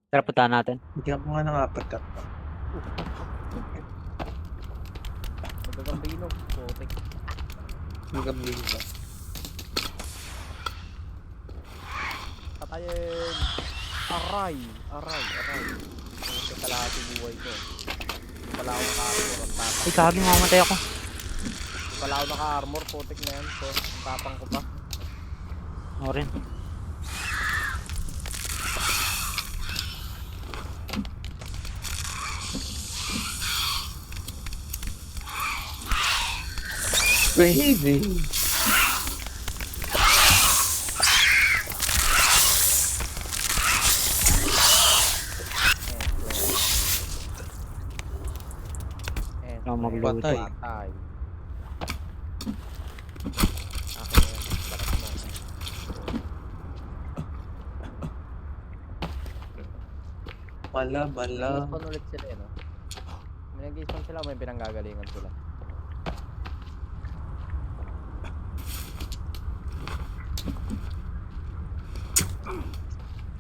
Tara puntahan natin. Bigyan mo nga ng apat ka. Magagambino. Putik. Magambing ba? Patayin. Aray. Aray. Aray. Putik kalahati buhay ko. Hindi pala ako naka-armor. Ang tapang. Ay, kagi mamatay ako. Hindi pala ako naka-armor. Putik na yan. So, ang tapang ko pa. Ako rin. Crazy. And Ako magluto. Patay. Patay. Akin na yan. Balat mo. Bala, bala. Nag-spawn ulit sila eh, no? May nag-spawn sila o may pinanggagalingan sila?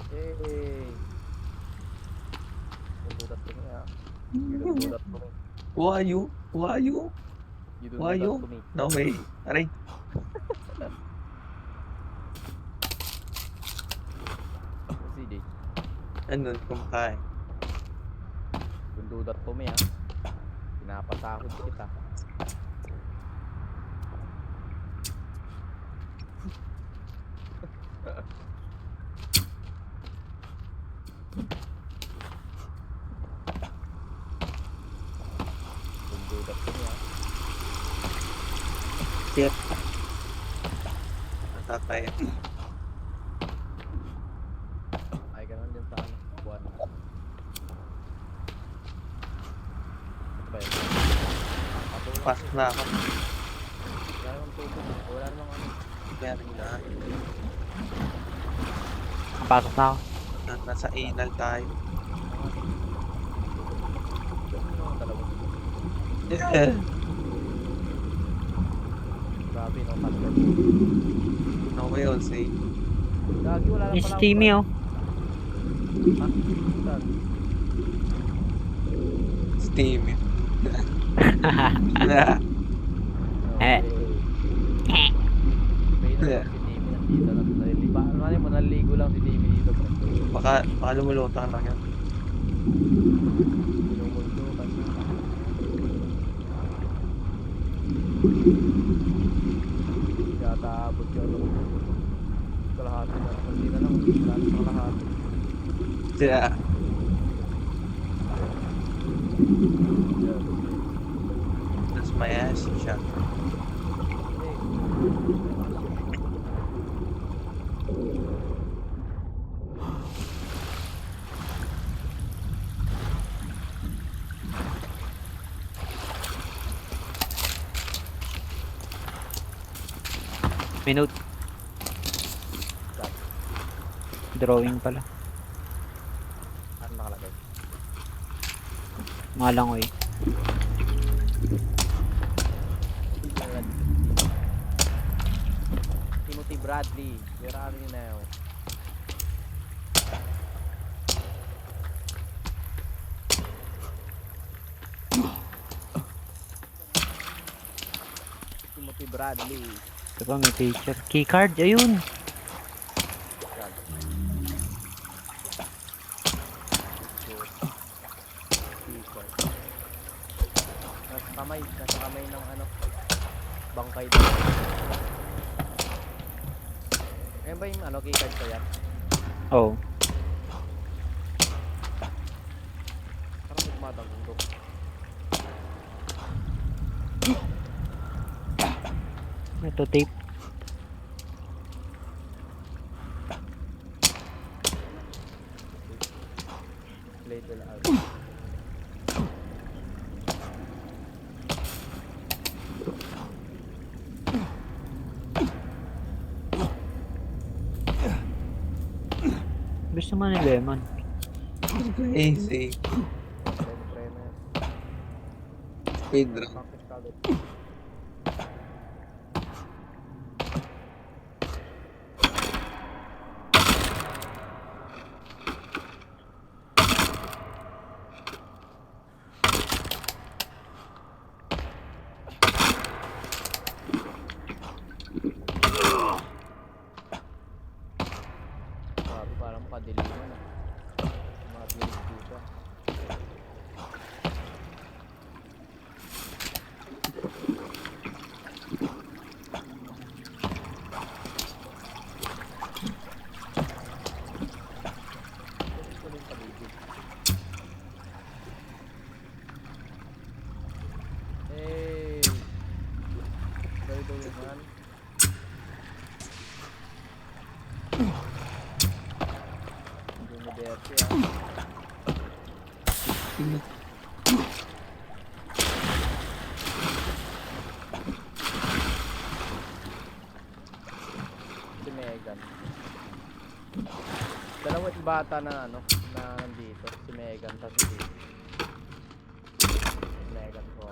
Yay! Dududat ko niya. Dududat ko niya. Why you? Why you? Why Dududat you? ko niya. No way. Aray. CD. Ano, kumakain. Dududat ko niya. Pinapasahod kita. Dududat ko niya. Shit. Natatay. Ay, ganun din sa ano. Buwan. Ito ba yun? Patulong. Pasok na ako. Wala namang tubig. Wala namang ano. Meron na. Pasok na ako. Nasa anal tayo. Dalawa. Yeah. Grabe, no? Tatlo. No way, I'll say. Gagi, wala lang Yung pala. steamy oh. Ha? Saan? Steam. Eh. May na si Timmy nandito na. Naliliba. Ano mo, naliligo lang si Timmy dito. Baka lumulutang lang yan. Pinumulto ka na. Yata abot yun. Kalahati na. Hindi na lang. Wala na sa kalahati. Yeah. That's my ass shot. Minute. Drawing pala. Ano nakalagay? Malangoy. Timothy Bradley. Where are you now? Timothy Bradley. Ito pa may picture. Keycard, ayun. God. Nasa kamay ng ano, bangkay doon. Ayan ba yung ano, keycard ko yan? Oh. Parang may tumatangkong to. Ito tape. Little out. Gusto mo ni Lemon. Easy. Pre na yan. Speed run. Practice kagad. mo kadiliman. Mga village dito. Ito rin paligid. Hey! Very doing man. University si Megan. Dalawang bata na ano, na nandito. Si Megan at si Megan ko.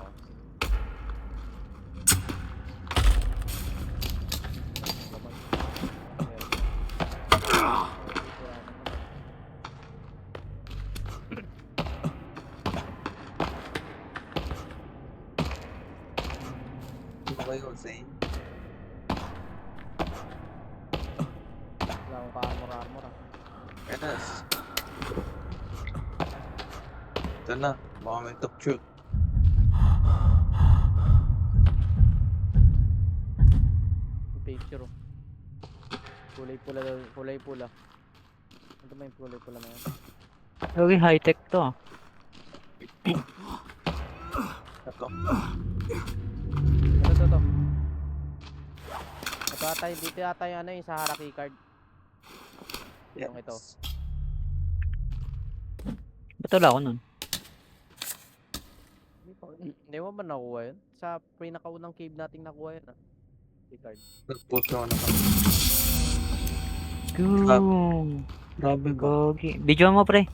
Okay, Jose. Wala akong ka-armor ah. Yes. Ito na. Baka may top shoot. Yung picture oh. Kulay pula daw, kulay pula. Ano ba yung kulay pula na yan? Okay, high-tech to ah. Ito. Ito. Ito ata, dito ata yung ano yung Sahara keycard. Yes. Yung ito. Ba't wala ako nun? Hindi mo ba nakuha yun? Sa pinakaunang cave nating nakuha yun ah. Keycard. Nag-post ako na kami. Goom! Grabe ba? Gogi. Video mo, pre.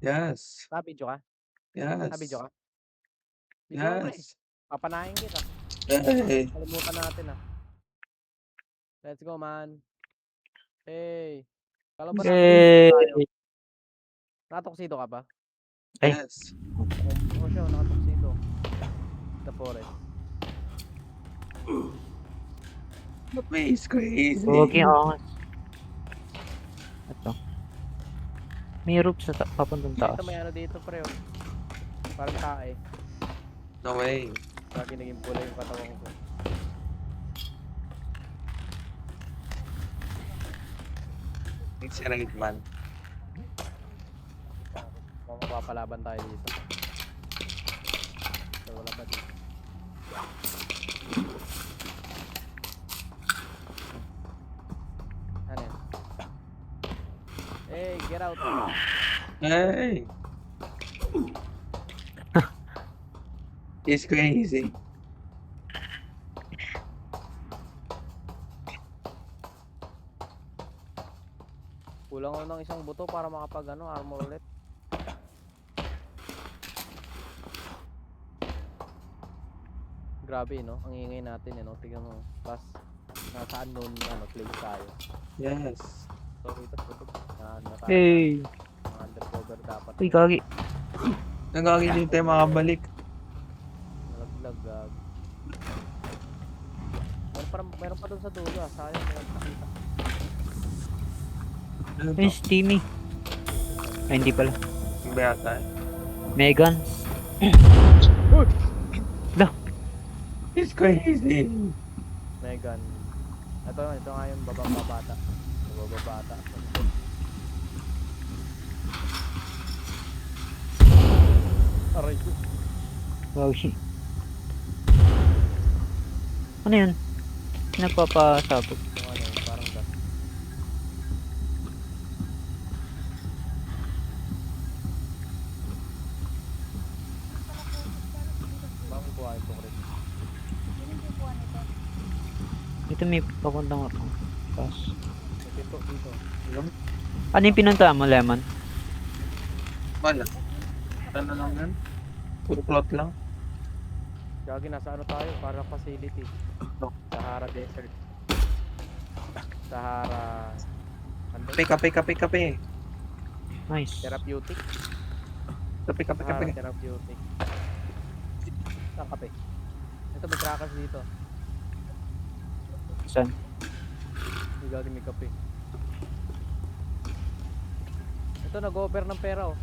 Yes. Nabidyo ka? Yes. Nabidyo ka? Video mo pre. Yes. Papanahin kita. Hey. Kalimutan natin ah. Let's go man. Hey. Kala ba Yay! tayo? Nakatoksido ka ba? Ay. Yes. Oo siya, nakatoksido. The forest. The face crazy. Gogi angas. Ito. May roof sa papuntang taas. Dito may ano dito pre oh. Parang tae. No way. Lagi naging pula yung katawan ko. It's a right man. Mapapalaban tayo dito. So, wala pa dito. Ano yan? Hey, get out! Hey. It's crazy. Kulang ako ng isang buto para makapag ano, armor ulit. Grabe no, ang ingay natin no, tignan mo. Plus, nasa unknown ano, place tayo. Yes. So ito, na tayo. Hey! Mga undercover dapat. Uy, Gogi. Nagagawin din tayo makabalik. Nalaglag, gag. Meron pa doon sa dulo ah, sayang meron nakita. Ano Ay, to? Steamy. Ay, hindi pala. Yung ba yata eh? Megan. It's crazy. Megan. Ito nga yung bababata. Bababata. Aray ko. Gogi. Ano yun? Nagpapasabog. Yung ano, parang gas. Bakit kuha ito rin? Ito may papuntang ako. Pass. Dito, dito. Ano yung pinunta mo, Lemon? Wala. Ano lang yan? Puro plot lang. Gagi, nasa ano tayo? Para facility. No. Sahara Desert. Sahara... Ano? Kape. Nice. Therapeutic. Kape. Sahara Therapeutic. Saan kape? Ito, may crackers dito. Saan? May gagi, may kape. Ito, nag-offer ng pera, oh.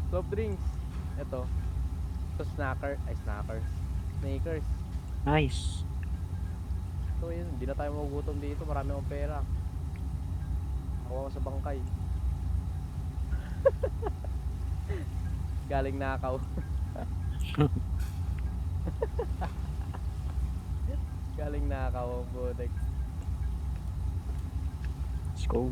Soft drinks. Ito. Ito, snackers. Sneakers. Nice. So yun, hindi na tayo magugutom dito. Marami akong pera. Ako sa bangkay. Galing nakaw. Galing nakaw, butik. Let's go.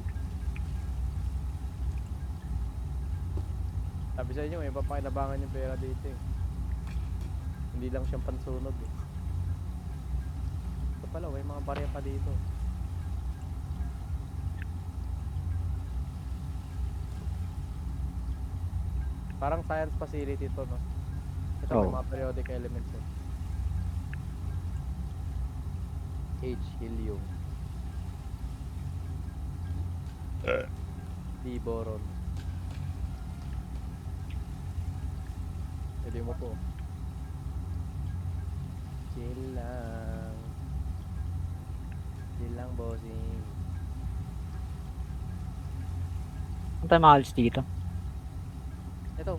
Sabi sa inyo, may papakinabangan yung pera dito eh. Hindi lang siyang pansunog eh. Ito pala, may mga barya pa dito. Parang science facility to, no? Ito may Oo. mga periodic elements eh. H, helium. D, boron. Pwede mo po. Chill lang. Chill lang, bossing. Ano tayo makalis dito? Ito.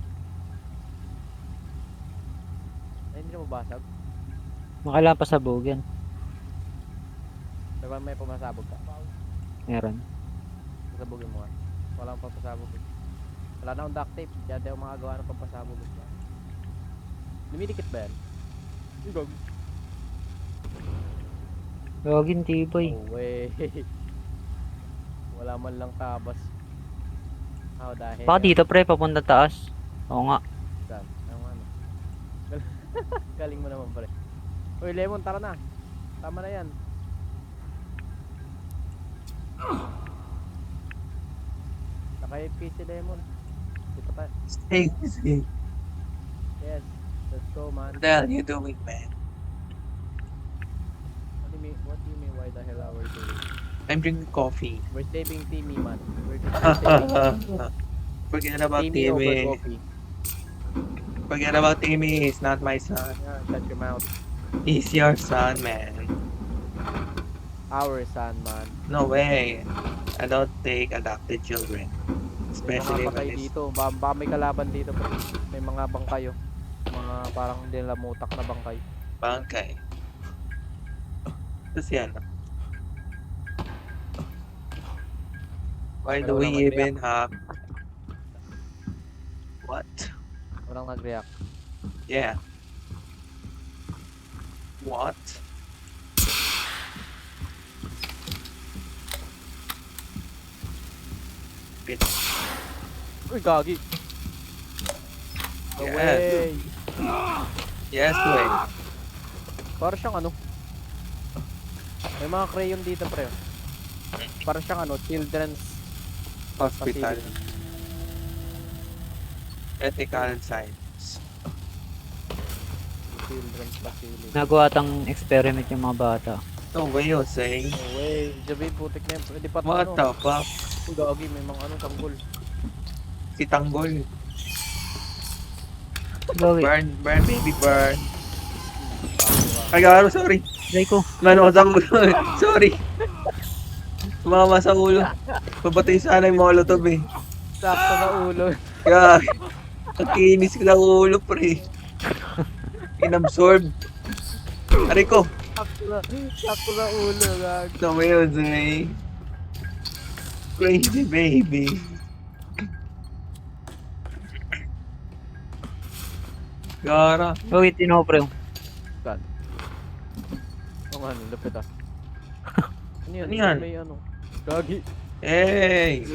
Ay, hindi na mabasag. Makailangan pa sa yan. Diba may pumasabog ka? Meron. Pasabogin mo nga. Wala akong papasabog eh. Wala na akong duct tape. Kaya di ako makagawa ng papasabog eh. Lumidikit ba yan? Igog. Gagin tibay. Oh, way. Wala man lang tabas. How the heck? Baka dito pre, papunta taas. Oo nga. Saan? Ang ano? Galing mo naman pare. Uy, Lemon, tara na. Tama na yan. Naka-FP si Lemon. Di pa tayo. Stay easy. Yes. Let's go, man. What the hell you doing, man? What do you mean, why the hell are we doing? I'm drinking coffee. We're saving Timmy, man. We're saving Forget about Timmy over Timmy. coffee. Forget about Timmy. He's not my son. Yeah, shut your mouth. He's your son, man. Our son, man. No way. I don't take adopted children. May Especially mga patay when it's dito. Baka may kalaban dito, pre. May mga bangkay, oh. Mga parang hindi nila mutak na bangkay. bangkay. Tapos yan. Why do we even have... What? Walang nag-react. Yeah. What? Bitch. Uy, gagi. No Yes. way. Yes, way. Parang siyang ano. May mga crayon dito, pre. Parang siyang ano, children's Hospital. facility. Ethical science. Children's facility. Nagawa tang experiment yung mga bata. No way, Jose. No way. Sabihin, putik na yun. Pwede pa ito, What ano. the fuck? Uy, gagi. May mga ano, tanggol. Si Tanggol. Gagi. Burn, baby, burn. Ay, garo, sorry. Try ko. Mano ko sa ulo. Sorry. Sumama sa ulo. Pabatay sana yung molotov eh. Sakto na ulo. Kaya, nakinis ko ng ulo, pre. Inabsorb. Aray ko. Sakto na ulo, gagi. Ito mo yun, Zay. Crazy baby. Gara. Gagi, tinopre. Saan? Oo nga, lupit ah. Ano yan? Ano yan? May ano. Gagi. Hey!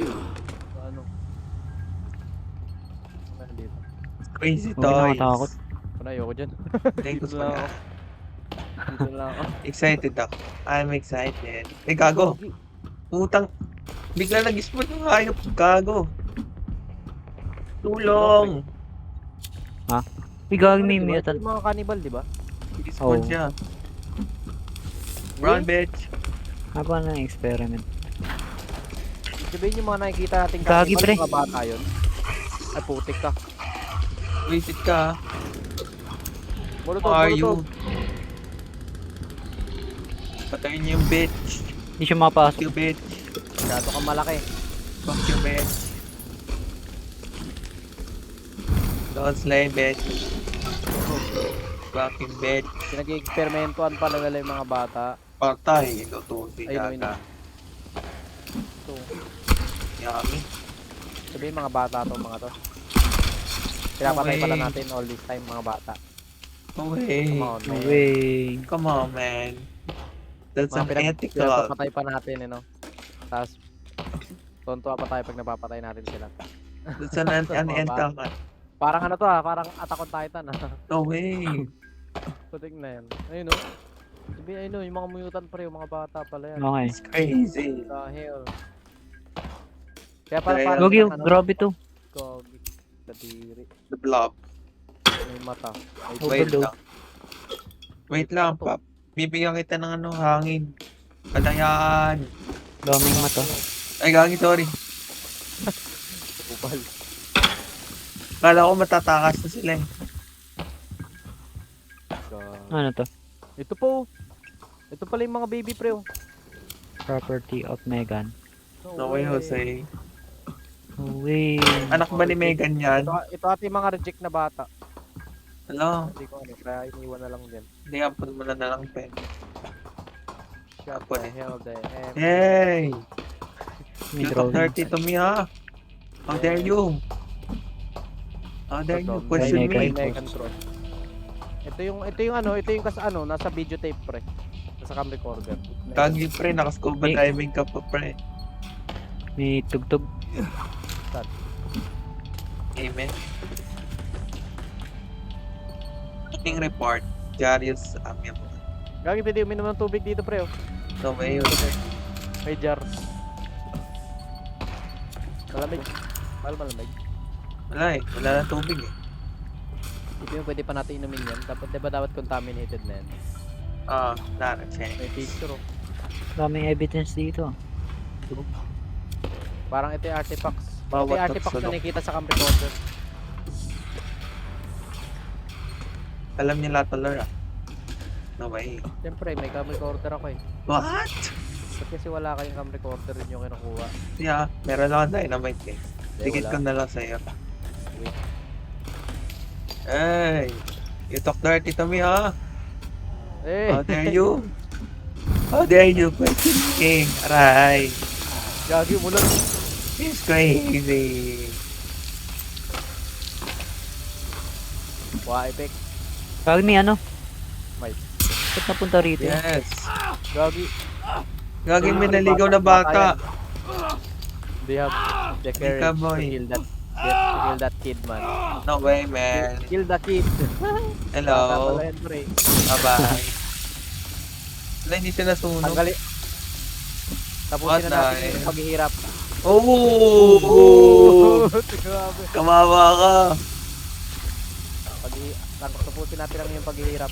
Ano? Ano dito? Crazy Huwag toys. nakatakot. Ano, ayoko dyan. Thank you Dito for lang that. ako. Dito lang ako. Excited ako. I'm excited. Eh, gago. Gagi. Putang. Bigla nag-spawn yung hayop. Gago. Tulong. Uy, gagi, may Ano, diba? mutant. Ito yung mga cannibal, di ba? Nag-spawn Oh. siya. Run, bitch. Nagawa ng experiment. Sabihin yung mga nakikita nating Gagi, pre. mga bata yun. Ay, putik ka. Visit ka. Molotov, Who are molotov. you? Patayin niyo yung bitch. Hindi siya Fuck makapasok. you, bitch. Masyado kang malaki. Fuck you, bitch. Don't slay, bitch. Fucking bitch. Pinag-experimentuhan pala nila yung mga bata. Patay. Ikaw to, si Ayun, Gaga. So, Yummy. sabihin mga bata to, mga to. Pinapatay Okay. pala natin all this time, mga bata. No way. Come on, No man. way. Come on, man. That's Mga unethical. pinapatay pa natin, you know. Tapos, tontuwa pa tayo pag napapatay natin sila. That's an unethical. Parang ano to parang Attack on Titan No way. Putik na yan. Ayun no. Sabi, ayun no, yung mga mutant pre, yung mga bata pala yan. Okay. It's crazy. The hell. Kaya pala Kaya- parang Gogi, silang, grabe to. Gogi. Kadiri. The blob. May mata. May Wait Overload. lang. Wait lang, Pap. Bibigyan kita ng ano, hangin. Kadayan. Daming mata. Ay, gagi, sorry. Upal. Kala ko matatakas na sila eh. Ano to? Ito po. Ito pala yung mga baby pre. Property of Megan. No way, Jose. No way. Anak ba ni Megan yan? Ito ate yung mga reject na bata. Hello? Hindi ko ano, kaya iniwan na lang din. Hindi, apon mo na lang, pen. Shut Ako the eh. hell the M. Hey! May You talk drawing. dirty to me, ha? How dare you? How dare you Ito, question Megan. me? Control. Ito yung ano, ito yung ano, nasa videotape pre. Nasa cam recorder. Gagi, pre, nakascuba Hey. diving ka pa, pre. May tugtog. Amen. Ating report, Jarius Amiam. Gagi, pwede uminom ng tubig dito pre. No way, Jose. May jar. Malamig. Mahal malamig. Wala eh, wala na tubig eh. Ito yung pwede pa natin inumin yan. Dapat, diba dapat contaminated na yan? Ah, wala na, check. May picture oh. Daming evidence dito. Parang ito yung artifacts. Ito Bawat yung artifacts na nagsulok. nakikita sa cam recorder. Alam niya lahat Lord, ah. No way. Siyempre, may cam recorder ako eh. What? Ba't kasi wala kayong cam recorder rin yung kinukuha? Yeah, meron lang ako dynamite eh. Hindi, Dikit wala. ko na lang sa'yo. Wait. Hey! You talk dirty to me, ha? Eh! How dare you? How dare you question king? Aray! Gagi mo lang. It's crazy! Wah, epic. Pag may ano? May. Ba't napunta rito? Yes! Gagi. Gagi, may naligaw na bata! They have the courage Ika, to boy. kill that kid, man. No way, man! Kill the kid. Bata Hello! pala yan, pre. Bye-bye! Wala, hindi siya nasunog. Tanggalin. Tapusin What na natin the- yung paghihirap. Oh! Grabe. Kamawa ka! Tapusin natin lang yung paghihirap.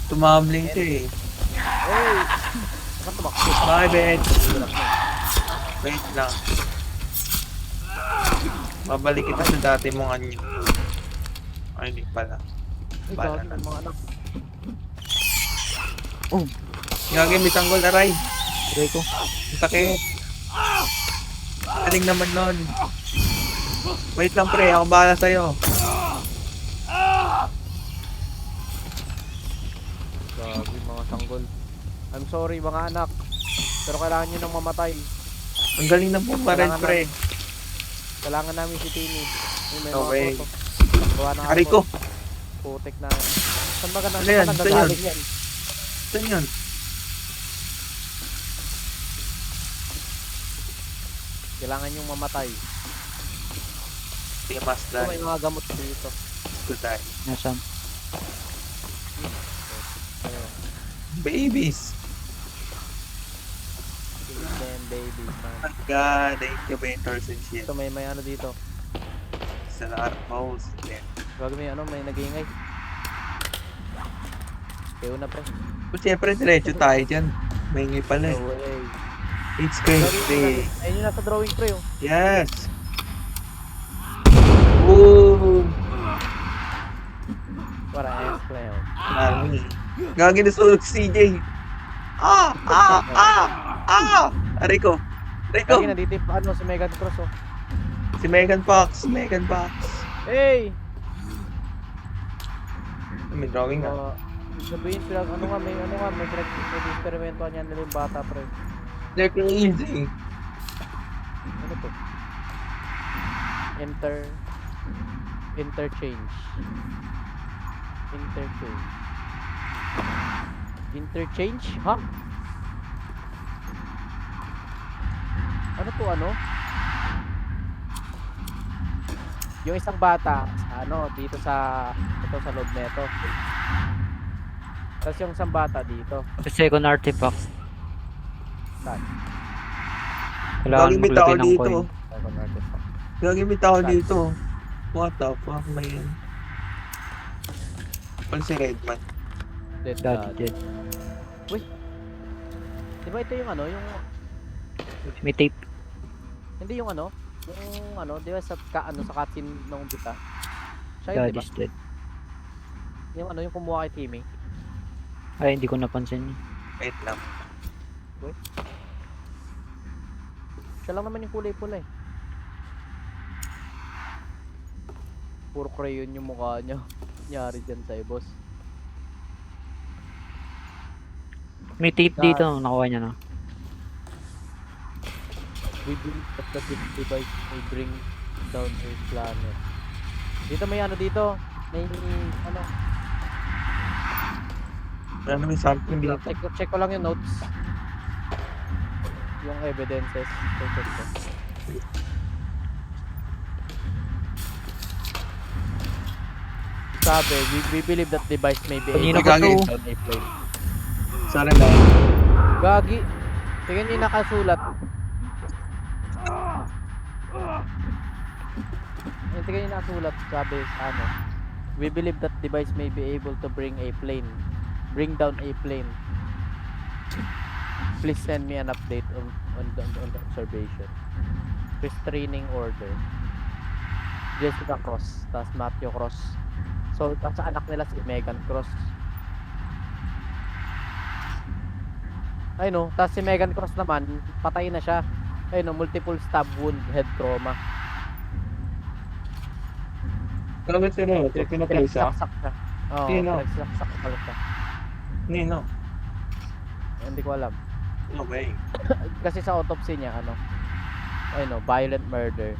Tumambling siya eh. Hey! Saan tumakbo? Bye, bitch! Wait lang. Babalik kita sa dati mong anyo. Ay, hindi pala. Ay, Bala gagi na. ng mga anak. Gagi, may tanggol na ray. Try ko. Ang sakit. Galing naman nun. Wait lang, pre. Ako bahala sa'yo. Gagi, mga sanggol. I'm sorry, mga anak. Pero kailangan nyo nang mamatay. Ang galing na bumaril, Kailangan pre. Kailangan namin si Timmy. May No mga way. photo. Gawa ng Ari ko. Putik na. Saan ba ka Ano yan? Saan yan? nagagaling yan? Saan yun? Kailangan yung mamatay. Sige, mas Ito may mga gamot dito. Good time. Nasaan? Ayun. Babies. Damn baby, man. Oh my God. The incubators and shit. Ito may ano dito. Sa armhouse. Yeah. Wag may ano, may nag-iingay. Kaya na pre. But syempre, diretso tayo dyan. Maingi pala No eh. way. It's crazy. Ayun yung nasa drawing pre oh. Yes. Ooh. Para ass clown. Army. Gagi na sulog si CJ. Aray ko. Lagi nandito yung ano, si Megan Cross, oh. Si Megan Fox. Hey! May drawing na. Sabihin, may pinag-experimentuhan yan nila yung bata, pre. They're crazy. Ano to? Interchange. Interchange? Ha? Ano to, ano? Yung isang bata, dito sa loob neto. Tapos yung isang bata dito. Second artifact. Saan? Kailangan Gaging may tao maglagay ng dito. coin. Second artifact. Gaging may tao dito. What the fuck ba yan? Pal si Redman. Dead Daddy body. dead. Diba ito yung yung May tape. hindi yung di ba sa sa cutscene nung kita. Siya yun, di ba? Daddy's dead. Yung yung kumuha kay Timmy. Ay, hindi ko napansin yun. Wait lang. Siya lang naman yung kulay pula eh. Puro crayon yung mukha niya. Nyari dyan sa'yo, boss. May tape dito. Nakuha niya na. We believe that the device may bring down a planet. Dito may dito. May Ano may something dito? check ko lang yung notes. Yung evidences. Check ko. Sabi, we believe that device may be Kanina able pa to to. bring down a plane. Sana lang. Gagi. Tingnan niyo yung nakasulat. Tingnan niyo yung nakasulat. Sabi we believe that device may be able to bring down a plane. Please send me an update on the observation. Restraining order. Jessica Cross, tas Matthew Cross. So, sa anak nila si Megan Cross. Ay no, tas si Megan Cross naman, patay na siya. Ay no, multiple stab wound, head trauma. Grabe sila. Pinatay siya. Pinagsaksak siya. Oo, Sino? pinagsaksak pala siya. Nino. Hindi ko alam. Okay. Kasi sa autopsy niya, ay no, violent murder.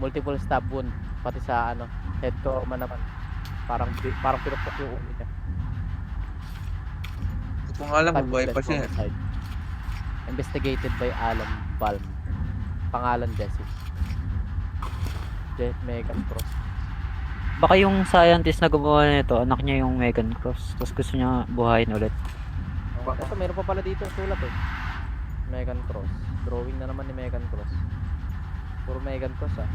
Multiple stab wound, pati sa head trauma naman. Parang pinupok yung ulo niya. Kung alam mo, buhay Violent pa siya. homicide. Investigated by Alan Balm. Pangalan Jesse. Megan Cross. Baka yung scientist na gumawa nito, anak niya yung Megan Cross. Tapos gusto niya buhayin ulit. Ito, meron pa pala dito sulat eh. Megan Cross. Drawing na naman ni Megan Cross. Puro Megan Cross ah.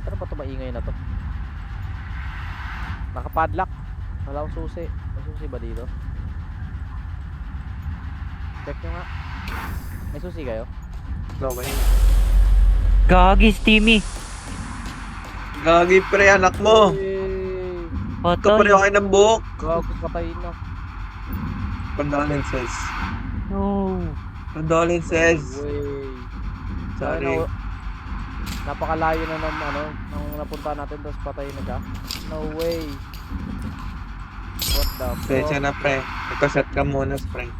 Ano ba ito maingay na to? Nakapadlock. Wala akong susi. May susi ba dito? Check nyo nga. May susi kayo? Okay. Gagi, Timmy! Gagi pre, anak mo. Hey! Ito pre, Patay! okay ng buhok. Gago, patay na. Condolences. No! Condolences. Way. Sorry. Napakalayo na nung napunta natin, tapos patay na siya. No way. What the fuck? Sensya na pre. Ito set ka muna, pre.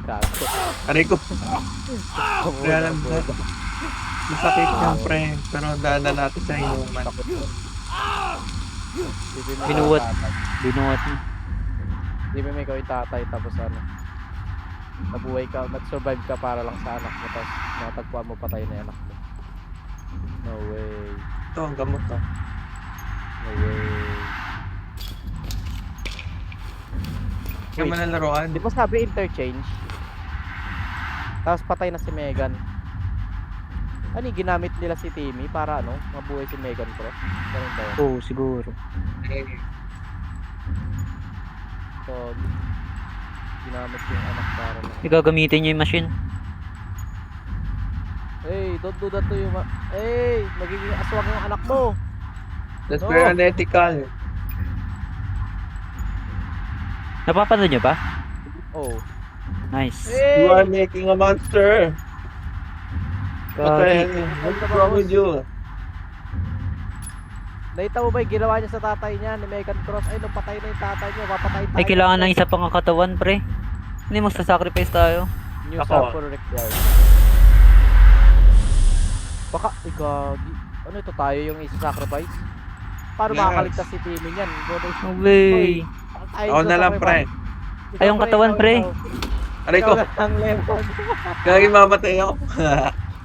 Gago. Aray ko. Pre, alam mo. Masakit yan, pre. Pero daanan natin sa inuman. Binuwat. Binuwat niya. Di ba may ikaw yung tatay, tapos nabuhay ka, nag-survive ka para lang sa anak mo, tapos natagpuan mo patay na yung anak mo. No way. Ito, ang gamot to. No way. Kaya mo na laruan. Di ba sabi interchange? Tapos patay na si Megan. Ano yung ginamit nila si Timmy para mabuhay si Megan Cross? Ganun ba yun? Oo, siguro. So, ginamit yung anak para Gagamitin niya yung machine. Hey, don't do that to you, hey, magiging aswang yung anak mo. That's No. very unethical. Napapanood nyo ba? Oh. Nice. You are making a monster. Gagi. What's wrong with you? Nakita mo ba yung ginawa niya sa tatay niya ni Megan Cross? Ay, nung patay na yung tatay niya, papatay tayo. Ay, kailangan ng isa pang katawan, pre. Hindi mo sacrifice tayo. New Ako. sample required. Baka, gagi. Ano ito tayo yung isa-sacrifice? Paano Yes. makakaligtas si Timmy niyan? No way. Ako na lang, pre. Ay, yung katawan, pre. Aray ko, Ang lemon. gagi mamatay ako.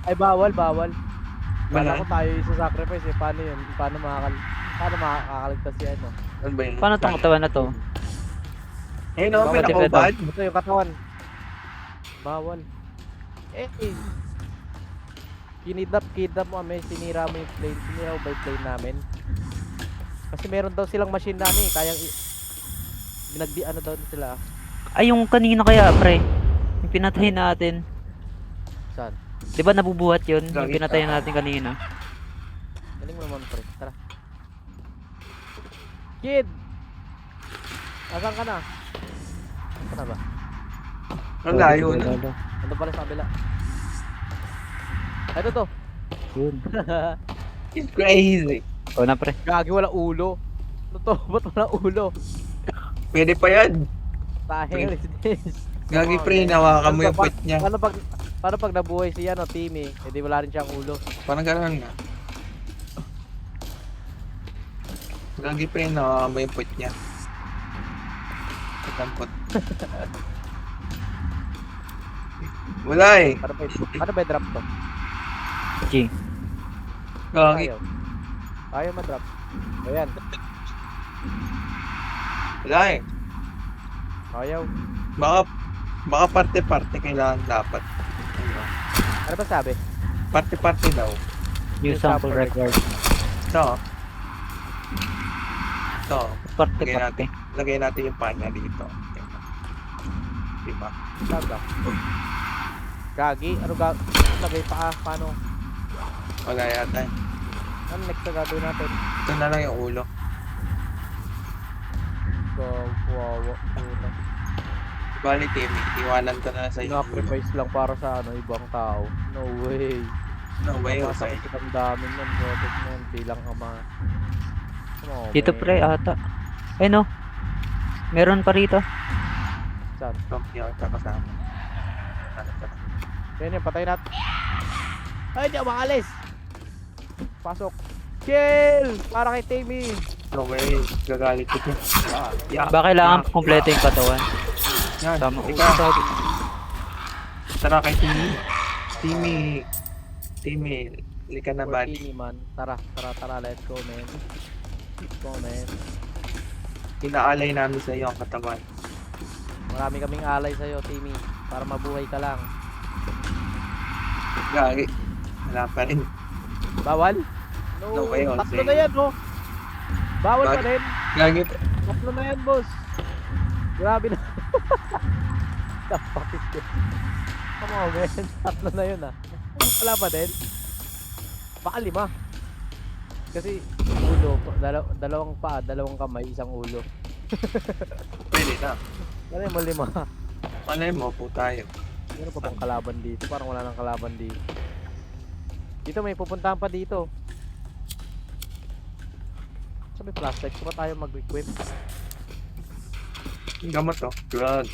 Ay, bawal. Kala Wala. ko tayo yung isa-sacrifice eh. Paano yun? Paano makakaligtas si ano? Ano ba yun? Paano tong katawan na to? Eh, no, Bawal. pinakaubad. Ito yung katawan. Bawal. Eh. Kidnap mo kami, sinira mo yung plane, sinira mo ba yung plane namin? Kasi meron daw silang machine na kayang ano daw sila. Ay, yung kanina kaya, pre. Yung pinatay natin. Saan? Di ba nabubuhat yun? Yung Gagi pinatay ka. natin kanina. Galing mo naman pre, tara. Kid! Asan ka na? Asan ka na ba? Ang layo na. Ando pala sa kabila. Ito to. Yun. It's crazy. O na, pre. Gagi wala ulo. Ano to? Ba't wala ulo? Pwede pa yan. Tahil is this. Gagi pre, nawakan mo yung puwet niya. Paano pag nabuhay si ano, Timmy? Eh di wala rin siyang ulo. Parang gano'n nga. Gagi pre, nawakan mo yung puwet niya. Tampot. Wala eh. Paano ba i-drop to? G. Gagi. Ayaw ma-drop. Ayan. Wala eh. Ayaw. Baka parte-parte kailangan dapat. Ano ba sabi? Parte-parte daw. New sample record. Ito. Ito. Parte, Lagay parte. natin. Lagay natin yung panya dito. Diba? Saan ba? Gagi? Ano lagay pa? Paano? Wala yata eh. Ano next na gagawin natin? Ito na lang yung ulo. Kawawa. Puta. Bali, Timmy. Iwanan ko na sa iyo. Sacrifice lang para sa ano, ibang tao. No way. No way, Masakit okay. ang dami nun. Robot nun. Bilang ama. Oh, Dito, man. pre, ata. Ay, no. Meron pa rito. Saan? Hindi ako kakasama. Yan yan, patay natin. Ay, di ako makalis. Pasok. Kill! Para kay Timmy. No way. Gagalit ko. Yeah. Ba kailangan kompleto yung katawan? Yan. Tama. Ikaw. Tara kay Timmy. Timmy. Lika na For ba? Timmy, man. Tara. Let's go, man. Let's go, man. Inaalay namin sa iyo ang katawan. Marami kaming alay sa'yo, Timmy. Para mabuhay ka lang. Gagi. Wala pa rin. Bawal? No way, Jose. Tatlo na yan, oh. Bawal pa Bag- rin. Gagi. Tatlo na yan, boss. Grabe na. Tapakit yun. Come on, man. Tatlo na yun, ah. Wala pa din. Baka 5. Kasi ulo, dalawang paa, dalawang kamay, isang ulo. Pwede na. Ano mo 5? Malay mo po tayo. Meron pa bang kalaban dito? Parang wala nang kalaban dito. Dito may pupuntahan pa dito. Sabi plastic, so ba tayo mag-equip? Gamot to. Drugs.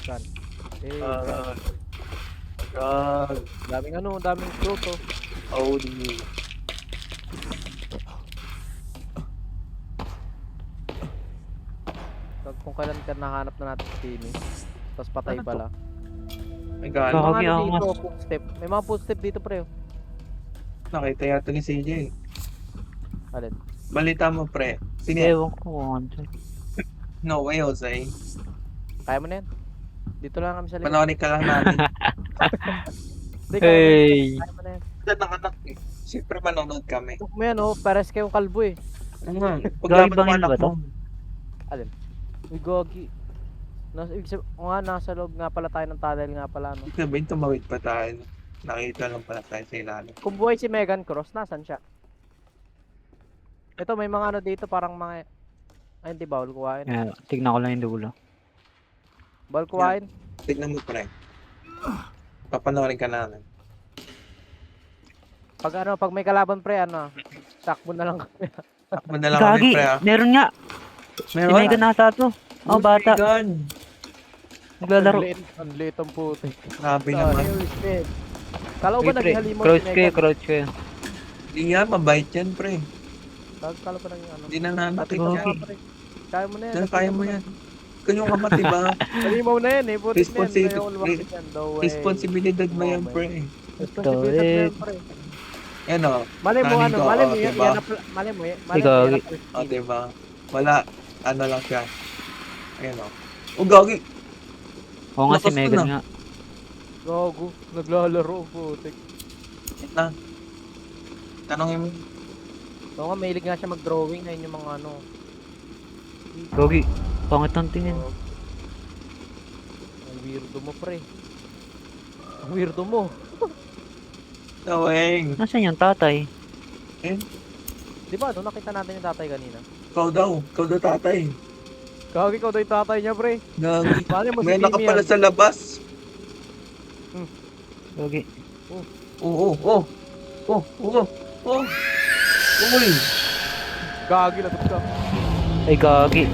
Saan? Eh, Drugs. daming fruit oh. OD. Kung kailan ka nahanap na natin si Timmy. Tapos patay Ano to? pala. May May gano'n. mga Gagi, ano ang dito, mas- footstep. May mga footstep dito pre. Oh. Nakita yata ni CJ. Alin? Balita mo pre. Sino? Ewan ko kung ano. No way, Jose. Kaya mo na yan? Dito lang kami sa likod. Panoorin ka lang namin. Hindi, kaya mo na yan. Hey! Kaya mo na yan. Dahil anak eh. Siyempre manonood kami. Huwag mo yan oh, pares kayong kalbo eh. Ano nga? Pag Gagi dapat bangin anak ba to? mo. Uy, gogi. Nasa loob nga pala tayo ng tunnel nga pala, no? Ibig sabihin, tumawid pa tayo. Nakita lang pala tayo sa ilalim. Kung buhay si Megan Cross, nasan siya? Ito, may mga ano dito, parang mga... Ay, hindi, bawal kuhain. Ayan, tignan ko lang yung dulo. Bawal kuhain. Tignan mo, pre. Papanoorin ka namin. Pag may kalaban pre, takbo na lang kami. Takbo na lang kami, Gagi, pre, ah. meron nga. Si Meron? Megan nasa to. Oh, bata. Megan. Naglalaro. Ang liit ang puti. Grabe naman. Kala ko ba Uy, pre, naging halimon crouch kayo, crouch kayo. Hindi nga, mabait yan, pre. Kala ko naging ano. Hindi na nanakit Okay. yan. Kaya mo na yan. Kaya mo yan. Kanyang kamat, diba? Halimaw na yan eh. Putik na yan. Responsibility- Ayaw ko lumakit yan. No way. Responsibilidad mo yan, pre. Responsibilidad mo yan, pre. Yan o. Malay mo, Kanin ko, malay mo, oh, yan, diba? malay mo, Ikaw, yan ang first O, kill. diba? Wala. Ano lang siya. Ayan o. Oh, gagi. Oo nga si Lakas ko Megan na. nga. Gago, naglalaro, putik. Yan na. Tanongin mo. Oo nga, mahilig nga siya mag-drawing. Ayun yung mga ano. Gogi, pangit ang tingin. Ang weirdo mo, pre. Ang weirdo mo. Taweng. Nasaan yung tatay? Di ba, nakita natin yung tatay kanina. Ikaw daw. Ikaw daw tatay. Gagi, ikaw daw yung tatay niya, pre. Gagi. Malay mo si May naka Timmy pala yan. sa labas. Gogi. Oo. Oh. Oh. Oh. Oh. Uy. Gagi, lagot ka. Ay, Gagi.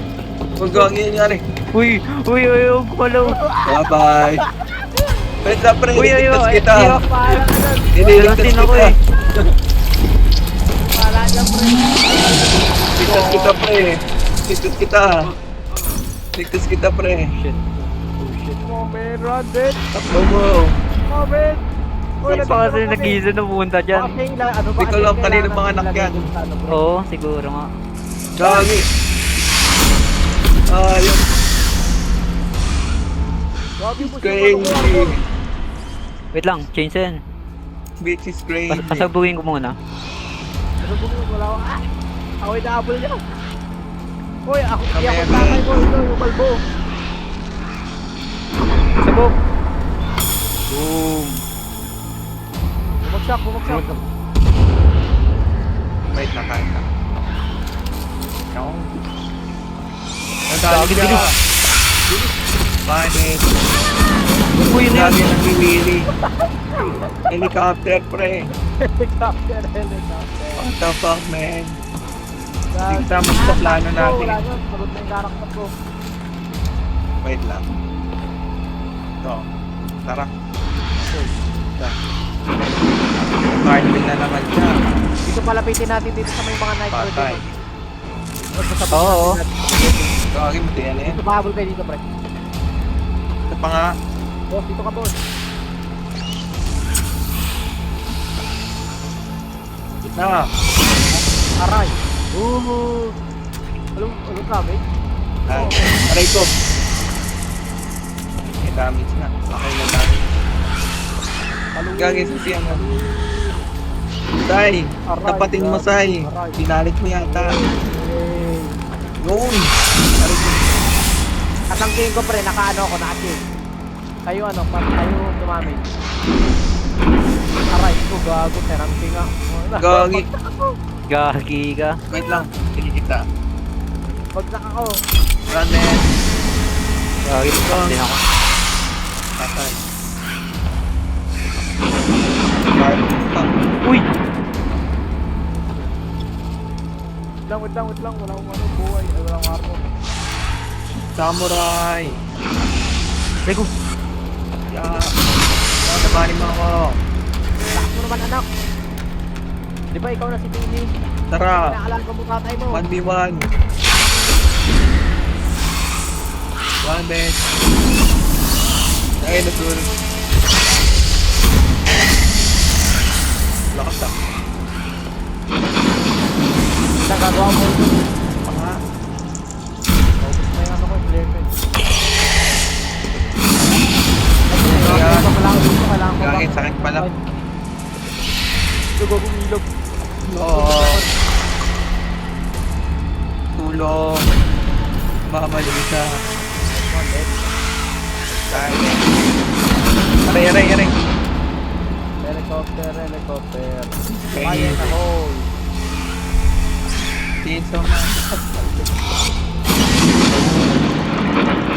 Huwag gagi nangyari. Uy, huwag kumalaw. Bye-bye. Wait lang, pre. Uy, Iniligtas ay, kita. Paala na yan. Iniligtas Lasin ako kita. eh. Paala niya, pre. Ligtas kita, pre. Ligtas kita. Ligtas kita, pre. Shit. Come on, man. Run, bitch. Takbo mo. Come on, man. Uy, Saan pa kasi nag-iisa na pumunta dyan? Okay, ano ba? Ikaw lang kanina mga anak yan. Oo, siguro nga. Gagi. Ayun. Gagi mo Crazy. Wait lang, change yan. Bitch is crazy. Pasabuhin ko muna. Ano ba mo? Wala ko. Ako yung naabol niya. Uy, ako Kami ako yan, tatay mo. Ito, yung balbo. Sabog! Boom! Bumagsak, bumagsak. Wait na, kain na. Ako. Gagi, Nadali bilis. ka. Panik. Uy, yun Lagi yun! nagbiwili. Helicopter, pre. Helicopter, helicopter. What the fuck, man? Hindi kasama sa plano natin. Wala nyo, pagod na yung karakter ko. Wait lang. Ito. Tara. Cardwheel na naman siya. Dito palapitin natin dito sa may mga nitro Patay. dito. Oo. Gagi mo din yan eh. Dito pahabol kayo dito, pre. Ito pa nga. Boss, dito ka, boss. Na. Aray. Anong damage? Ay, aray ko. May damage na. Okay na damage. Paluin. Gagi sa siya nga. Say, Aray, tapatin mo, Say. aray. Pinalit mo yata. Hey. Yun. Aray ko. Katangkihin ko, pre. Naka-ano ako, naka-kill. Kayo dumamage. Aray ko, gago. Terangking nga. Gagi. Gagi ka. Wait lang. Sige kita. Bagsak ako. Run, man. Gagi, patay din ako. Patay. Uy! Wait lang. Wala akong ano, buhay. Ay, wala akong armor. Samurai. Lego! Yeah. Nabanin mo ako. Lakas mo naman, anak. Di ba ikaw na si Timmy? Tara. Pinaalaan ko mo tatay mo. 1v1. One bench. Ay, natul. Lakas ah. Nagagawa mo ito. Panga. Naubos na yung ano ko, clear ko. Ayan. Kailangan ko Gagin, sakit pala. Ito gagong ilog. Oo. Tulong. Mamali siya. Tayo. Aray. Helicopter. Okay. Fire in the hole. Chainsaw man.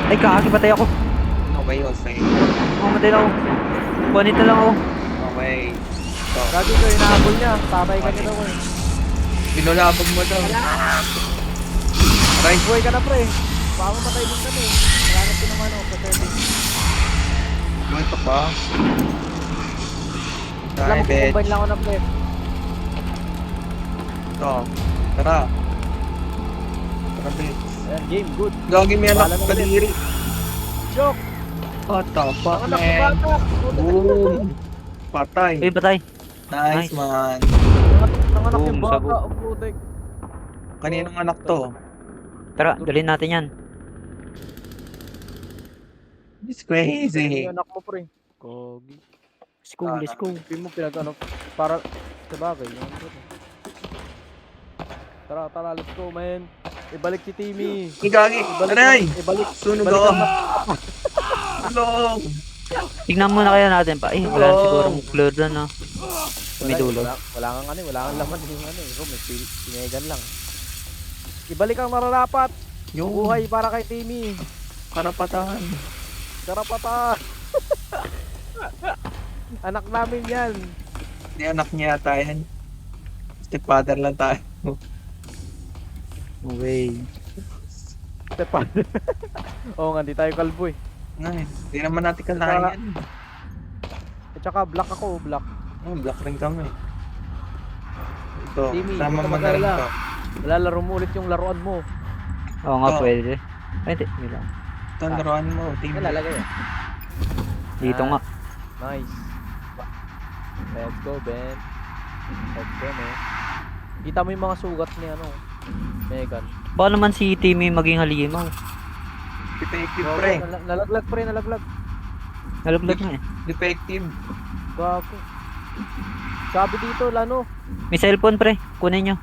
Ay, kaki, patay ako. Okay, okay. Mamatay na ako. Bonita lang ako. Okay. So, Lagi ko, inahabol niya. Tatay ka niya daw eh. binulabog mo daw. Aray, Buhay ka na pre. Baka mamatay din kami. Malanap ko naman ako sa serving. buhay pa ba? Alam Ay, mo, bet. combine lang ako ng pre. Ito. Tara. Tara, bet. Ayan, game, good. Gagi may Bahala anak na kadiri. Joke! What the fuck, Ang anak ni man? bata! Boom. Patay. Uy, patay. Nice, Nice. man. Nanganak Boom, yung bata. sabog. Ang putik. Kaninong anak to? Tara, dalhin natin yan. It's Yung crazy. anak mo pre. Kogi. Let's go, let's go. Pin mo pinag-ano. Para sa bagay. Yung ano, pre. Tara, tara, let's go, man. Ibalik si Timmy. Ay, gagi. Aray! Ibalik. Sunog ibalik ako. ang- Tulong! Tignan muna kaya natin pa. Ay, wala Oo. sigurong blur doon, no? Sa may dulo. Wala kang ano, wala kang laman yung ano, room, sinegan lang. Ibalik ang mararapat. Yung Buhay para kay Timmy. karapatan. Karapatan. Anak namin yan. Hindi anak niya yata yan. Stepfather lang tayo. No way. Tepan. Oo nga, di tayo kalbo eh. Ngay, hindi naman natin kalayan. At saka black ako, black. Oh, black rin kami. Ito, Timmy, sama huwag ka mo na rin mag-alala. to. Lalaro mo ulit yung laruan mo. Oo nga, Oh. pwede. Ay, hindi. Hindi lang. Ito, laruan mo, team. Nalalagay ah. Dito nga. Nice. Let's go, Ben. Let's go, man. Kita mo yung mga sugat ni ano, Megan. Baka naman si Timmy maging halimaw. Defective, Gago, pre. nalaglag pre, nalaglag. Nalaglag na eh. Defective. Gago. Sabi dito, Lano. May cellphone, pre. Kunin nyo.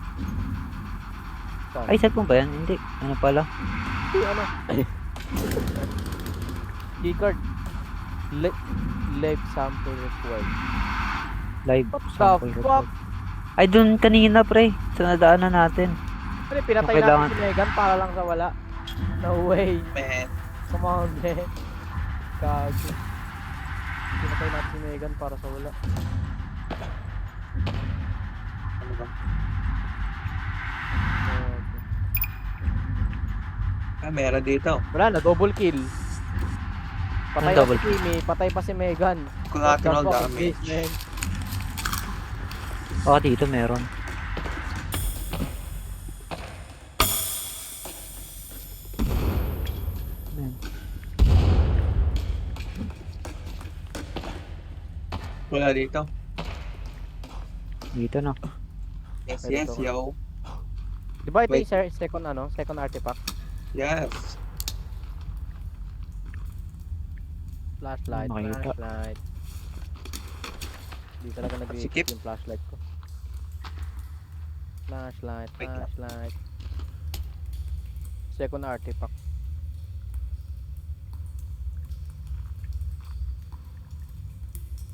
Saan? Ay, cellphone ba yan? Hindi. Ano pala? Ano? Keycard. Live sample required. Live What the sample fuck? report. Ay, dun kanina, pre. Sa nadaanan natin. Ano, pinatay Okay, natin si Megan para lang sa wala. No way. Man. Come on, man. Gago. Pinatay natin si Megan para sa wala. Ano ba? Gago. Ah, meron dito. Wala na, double kill. Patay Anong na double si Timmy, patay pa si Megan. Collateral What the fuck is damage. this, man? Baka dito meron. Ayan. Wala dito. Dito na. Yes, Pwede yes, to. yo. Di ba ito Wait. yung second ano, second artifact? Yes. Flashlight, Makita. flashlight. Hindi talaga Sikip. nag-iikot yung flashlight ko. Flashlight, Wait lang. flashlight. Second artifact.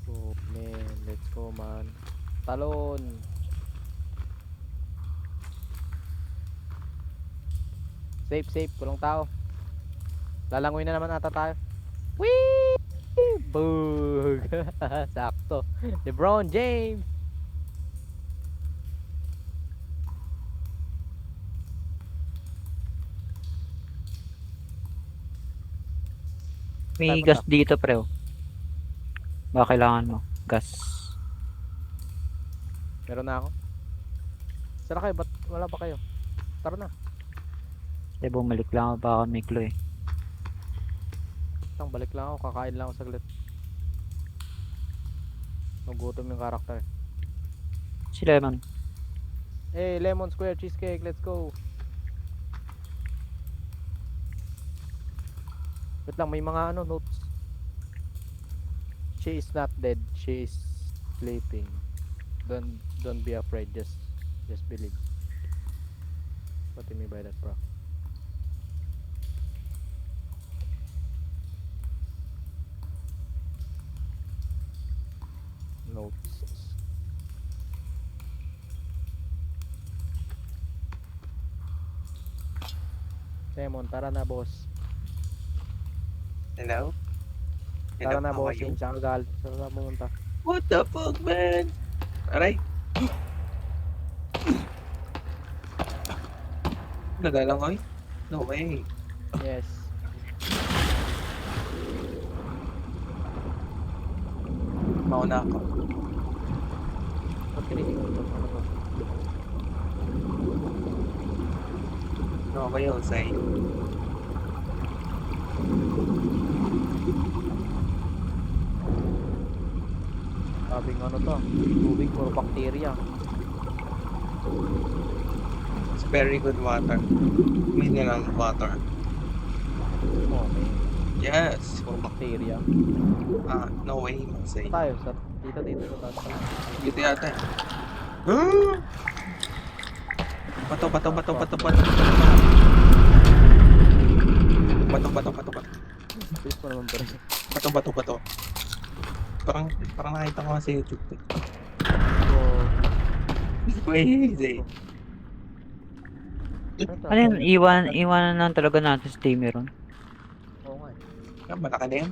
Oh man, let's go man. Talon. Safe, safe. Walang tao. Lalangoy na naman ata tayo. Whee! Boog! Sakto. LeBron James! May Saan gas punta? dito, pre. Oh. Baka kailangan mo. Gas. Meron na ako. Saan na kayo? Ba't wala pa kayo? Tara na. Eh, bumalik lang ako. Baka may clue eh. Isang balik lang ako. Kakain lang ako saglit. Nagutom yung karakter. Si Lemon. Hey, lemon square cheesecake. Let's go. Wait lang, may mga ano, notes. She is not dead. She is sleeping. Don't be afraid. Just believe. What do you mean by that, bro? Notes. Demon, tara na boss. Hello? Tara na how are you? bossing, tsaka galit. Tara na pumunta. What the fuck, man? Aray. Nagalang oy? No way. Yes. Mauna ako. Ba't tinitingnan ito? Ano to? No, kayo, say. Sabing ano to? Tubig, puro bacteria. It's very good water. Mineral water. Okay. Yes. Puro bacteria. No way, say. Ito tayo. Dito sa taas. Dito yata. Ah! Bato. Bato. Bilis mo naman ba rin? Bato. Parang nakita ko nga sa YouTube. So, Crazy. Ano yun? Iwanan lang talaga natin sa Timeron. Oo nga eh. Malaki na yan.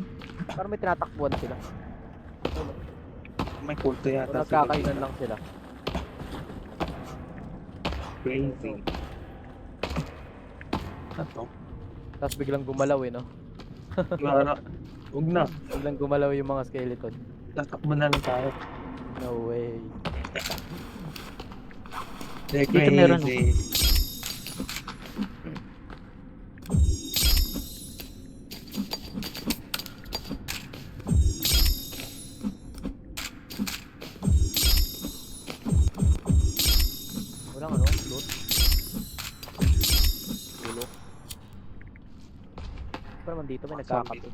Parang may tinatakbuhan sila. May kulto O yata. nagkakainan lang sila. Crazy. Ano? Tapos biglang gumalaw eh, no? Wala. Huwag na. Biglang gumalaw yung mga skeleton. Tatakbo na lang tayo. No way. They're Dito meron, crazy. Walang ano? Loot? Bulok? Pero naman dito may nagkakape.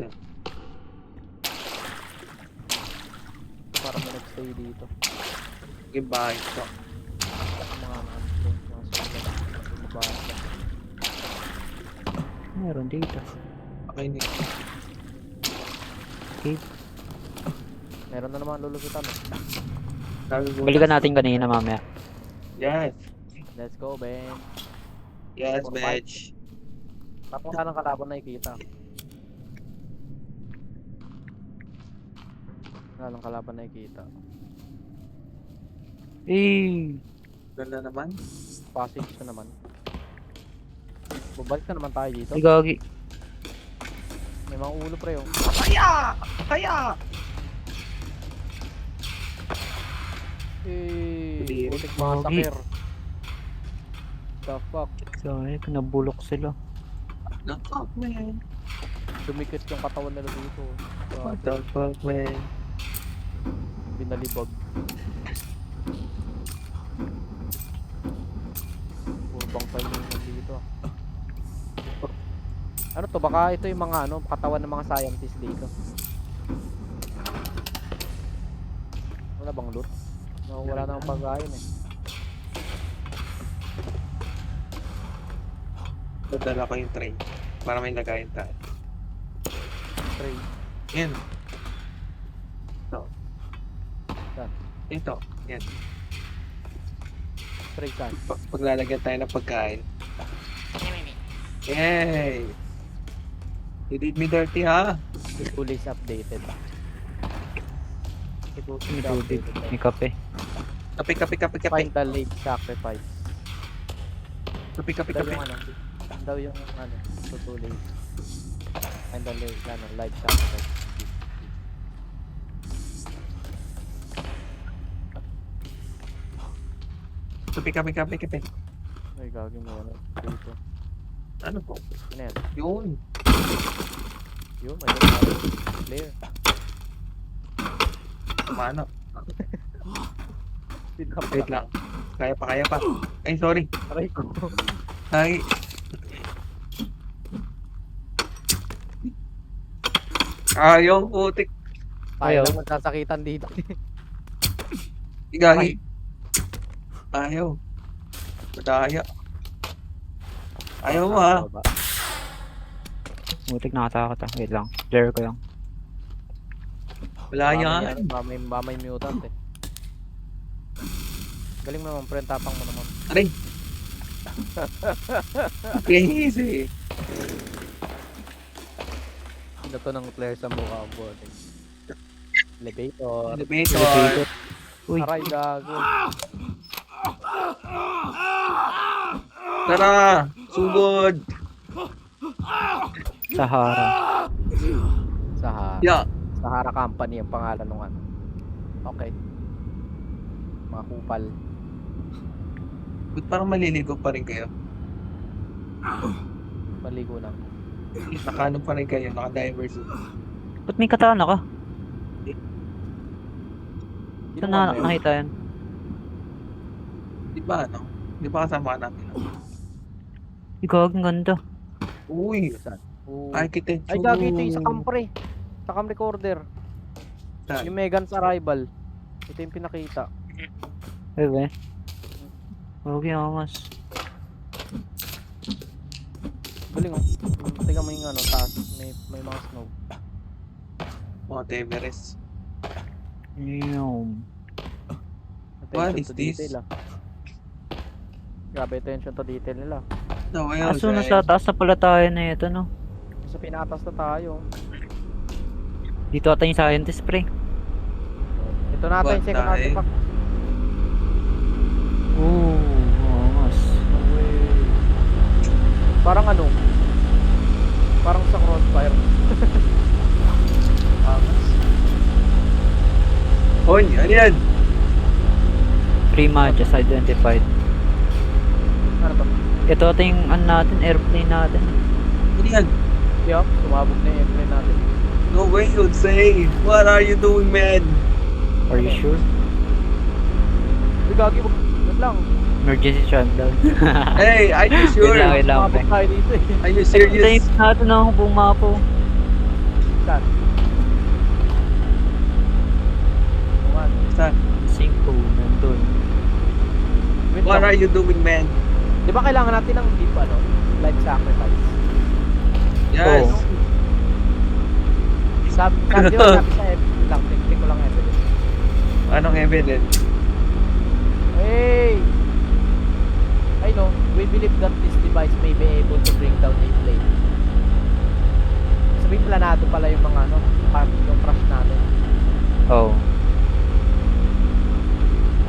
Parang may nagstay dito. Goodbye. So, Mga sulat. Bumabasa. Meron dito. okay na. Okay. Meron na naman lulusutan. Balikan natin kanina mamaya. Yes. Let's go, Ben. Yes, For bitch. Tapos ka ng kalaban na ikita. Wala ng kalaban na ikita. Eh, Ganda naman. Passage na naman. Bubalik na naman tayo dito. ay gagi. May mga ulo pre oh. Kaya! Eh, Hindi. putik massacre. The fuck? Sorry, nabulok sila. The fuck, man? Dumikit yung katawan nila dito. What the fuck, man? Binalibag. Puro bangkay na yung dito. Ano to? Baka ito yung mga ano, katawan ng mga scientists dito. Wala bang loot? No, wala namang pagkain eh. Dadala ko yung tray. Para may lagayin tayo. Tray. Yan. Ito. Saan? Ito. Yan. Tray saan? Paglalagyan tayo ng pagkain. Yay! You did me dirty, ha? The tool is updated. Ito May tubig, may kape. Kape. Find the late sacrifice. Kape. Daw yung ano, daw yung ano, tutulay. Find the late, ano, live sacrifice. Kape. Ay, gagawin mo ano, dito. Ano po? Ano yan? Yun. Yun, may dalawa. Player. Kumano. Pinap Wait lang. Kaya pa. Ay, sorry. Aray ko. Ay. Ayaw, putik. Ayaw Ayaw. lang magsasakitan dito. Igagi. Ayaw. Madaya. Ayaw mo, ha? Baba. Mutik nakatakot ah. Wait lang. Clear ko lang. Wala yan. Mamay mutant eh. Galing mo naman, pre, tapang mo naman. Aray. Crazy. Ano to ng player sa mukha ang boarding? Elevator. Elevator. Uy, Aray, gago. Tara! Sugod! Sahara. Sahara. Yeah. Sahara Company ang pangalan ng ano. Okay. Mga kupal. Ba't parang maliligo pa rin kayo? Maligo na. Nakano pa rin kayo, naka-diver suit. Ba't may katana ka? Sino Saan na ba yun? nakita yan? Di ba ano? Di ba kasama ka namin? Ikaw, ang ganda. Uy! Oo. Architecture. Ay, gago ito yung sa Campre. Sa Cam Recorder. Saan? Yung Megan's Arrival. Ito yung pinakita. Ay, ba? Huwag yung angas. Galing oh. Tingnan mo yung ano, taas. May mga snow. Mount Everest. Yung... What Attention is to this? detail ah. Grabe attention to detail nila. No, well, Aso, nasa taas na pala tayo na ito, no? Sa pinatas na tayo. Dito ata yung scientist, pre. Ito natin, What second the artifact. Oo, angas. Parang ano? Parang sa Crossfire. Hoy, ano yan? 3 matches identified. Ano to? Ito ata yung ano natin, airplane natin. Ano yan? Yup, sumabog na yung airplane natin. No way you'd say. What are you doing, man? Are you sure? Uy, gagi, wag lang. Emergency shutdown. Hey, are you sure? Wait lang, Sumabog tayo dito eh. Are you Serious? serious? Natin ako bumapo. Saan? Bungan. Saan? 5, nandun. Wait What lang. are you doing, man? Di ba kailangan natin ng deep ano? Life sacrifice. Yes. Oo. Sabi di ba sabi sa evidence lang, tik ko lang evidence. Anong evidence? Hey! I know, we believe that this device may be able to bring down a plane. Sabi planado pala yung mga ano, yung crash natin. Oh.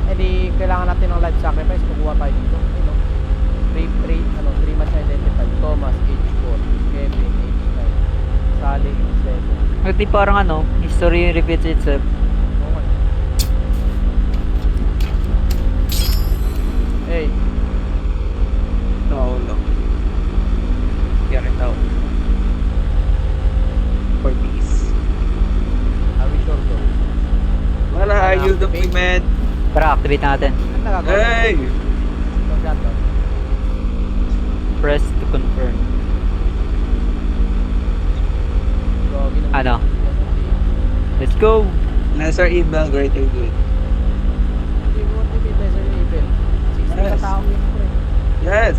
Eh di, kailangan natin ng life sacrifice, kukuha tayo dito. You know, 3 months identified. Thomas, age 4. Kevin, age 9. Sally, age 7. Hindi parang ano, history repeats itself. Okay. Hey, No, no. Get it out. For peace. are we sure though? What are you doing, man? Tara, activate natin. Ano nagagawa? Hey! Itong shotgun. Press to confirm. Gagi ng- Ano? Let's go! Lesser evil, greater good. Hindi mo tipid na sa level. 60 Yes. katao yun pre. Yes!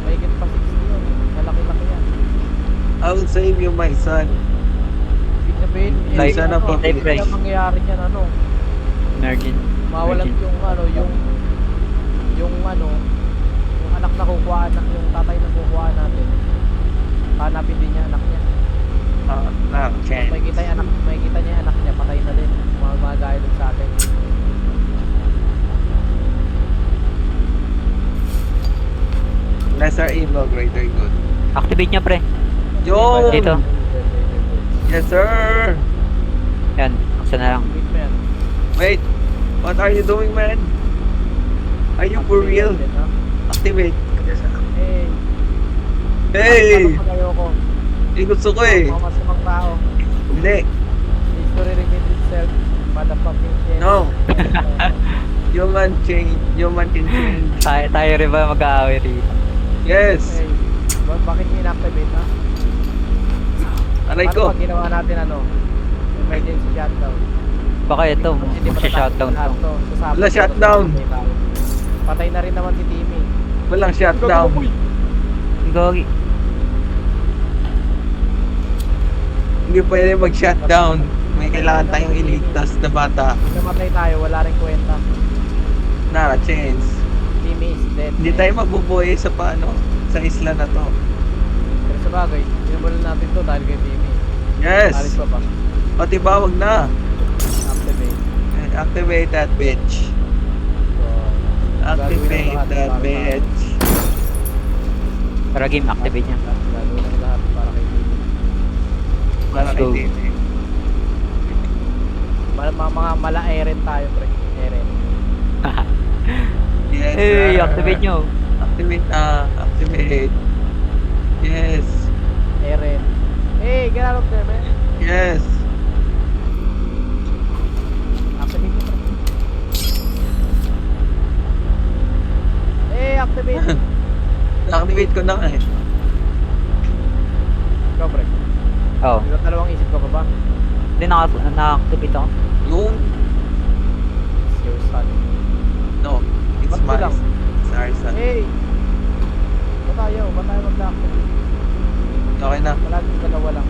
Mahigit pa 60 yun. Malaki-laki yan. I will save you, my son. Ibig sabihin, Like, sana ano, po, hindi pre. na mangyayari niyan ano. Emergent. Mawalan yung ano, yung ano, yung anak na kukuha na, yung tatay na kukuha natin. Hanapin din niya anak niya. Chance. May kita niya anak niya, patay na din. Mga gaya dun sa atin. Lesser evil, greater good. Activate niya, pre. Yo! Dito. Yes, sir! Yan, aksa na lang. Wait mo yan. Wait! What are you doing, man? Are you for real? Din, ha? Activate. Hey! Hey! Ano ayoko? Gusto ko eh. Mga masamang tao. Hindi. History repeats itself. Motherfucking shit. No. Human change. Human can change. Tayo rin ba mag-aaway rito? Yes. Hey, bakit niyo inactivate ha? Aray Ano ko. pag ginawa natin ano? Emergency shutdown. Baka ito, Hindi pa shutdown lahat to. Sasabog Wala to, shutdown. sasabog tayo. Patay na rin naman si Timmy. Walang shutdown. Gagi. Hindi pwede mag-shutdown. May kailangan tayong iligtas na bata. Pag namatay tayo, wala rin kwenta. Not a chance. Timmy is dead. Hindi tayo mabubuhay sa paano sa isla na to. Sa bagay, simulan natin to dahil kay Mimi. Yes! Alis pa ba? O diba, wag na. Activate. Activate that bitch. So, Activate lahat that para sa- bitch. Para game, activate niya. gagawin ang lahat para kay Mimi. Para Let's kay go. Titi. Mga mala-eren tayo, pre. Eren. Yes, Hey, sir. activate nyo. Activate na. Activate. Yes. Eren. Hey, get out of there, man. Yes. Activate nyo, pre. Hey, activate. Na-activate ko na nga eh. Ikaw, pre. Oh, Ikaw dalawang isip ko pa ba? hindi na-activate ako. Yung, It's your son. no. It's Ba't my, kulang? it's our son. Hey! Ba't tayo mag-activate? Okay na. Palaging dalawa lang.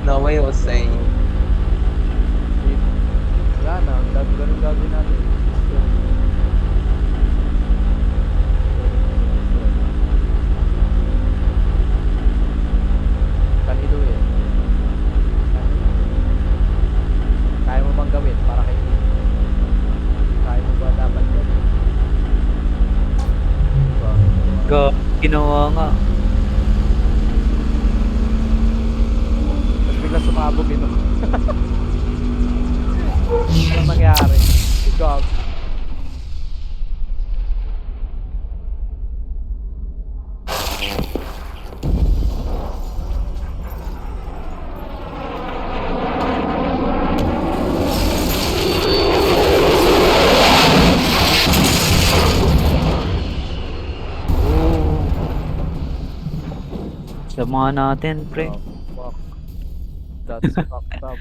No, what I was saying. Wala na, ganun gagawin natin. Can you do it? Kaya mo bang gawin para kay Tito? Kaya mo ba dapat gawin? Ginawa nga. Tapos bigla sumabog ito. Ano nangyari? Gag. Samahan natin, pre. Oh, fuck. That's fucked up.